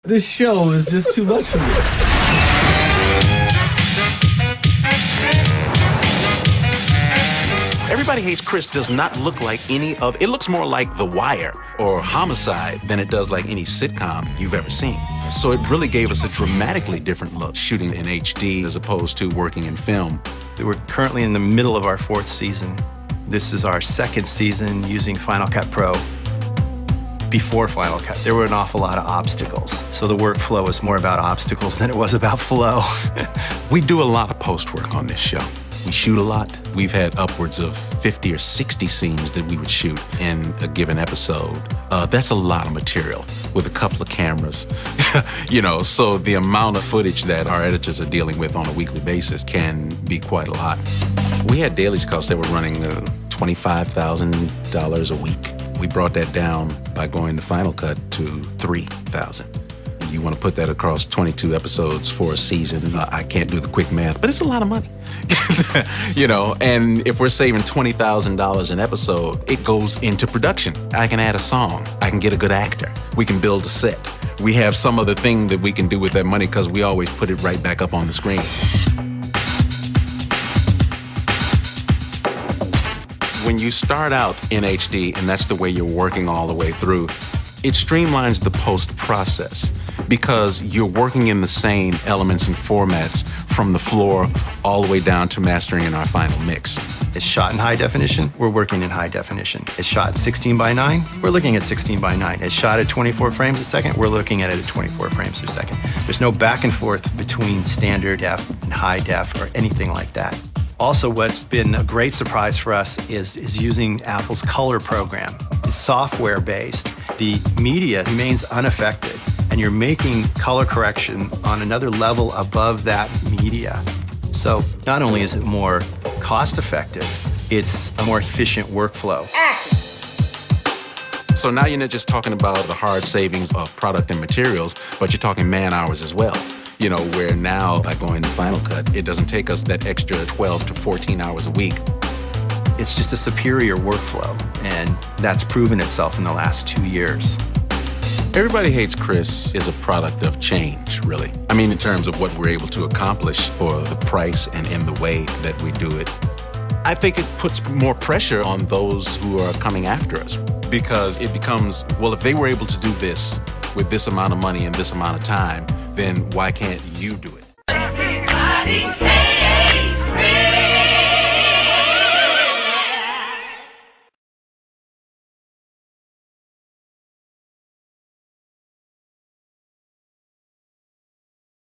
This show is just too much for me. Everybody Hates Chris does not look like any of, it looks more like The Wire or Homicide than it does like any sitcom you've ever seen. So it really gave us a dramatically different look shooting in HD as opposed to working in film. We're currently in the middle of our 4th season. This is our 2nd season using Final Cut Pro. Before Final Cut, there were an awful lot of obstacles. So the workflow was more about obstacles than it was about flow. We do a lot of post work on this show. We shoot a lot. We've had upwards of 50 or 60 scenes that we would shoot in a given episode. That's a lot of material with a couple of cameras. So the amount of footage that our editors are dealing with on a weekly basis can be quite a lot. We had dailies costs that were running $25,000 a week. We brought that down by going to Final Cut to $3,000. You want to put that across 22 episodes for a season. I can't do the quick math, but it's a lot of money. And if we're saving $20,000 an episode, it goes into production. I can add a song. I can get a good actor. We can build a set. We have some other thing that we can do with that money because we always put it right back up on the screen. When you start out in HD, and that's the way you're working all the way through, it streamlines the post process because you're working in the same elements and formats from the floor all the way down to mastering in our final mix. It's shot in high definition, we're working in high definition. It's shot at 16:9, we're looking at 16:9. It's shot at 24 frames a second, we're looking at it at 24 frames a second. There's no back and forth between standard def and high def or anything like that. Also, what's been a great surprise for us is using Apple's color program. It's software-based. The media remains unaffected, and you're making color correction on another level above that media. So not only is it more cost-effective, it's a more efficient workflow. Action! So now you're not just talking about the hard savings of product and materials, but you're talking man hours as well. Where now, by going to Final Cut, it doesn't take us that extra 12 to 14 hours a week. It's just a superior workflow, and that's proven itself in the last 2 years. Everybody Hates Chris is a product of change, really. I mean, in terms of what we're able to accomplish for the price and in the way that we do it. I think it puts more pressure on those who are coming after us because it becomes, well, if they were able to do this with this amount of money and this amount of time, then why can't you do it? Everybody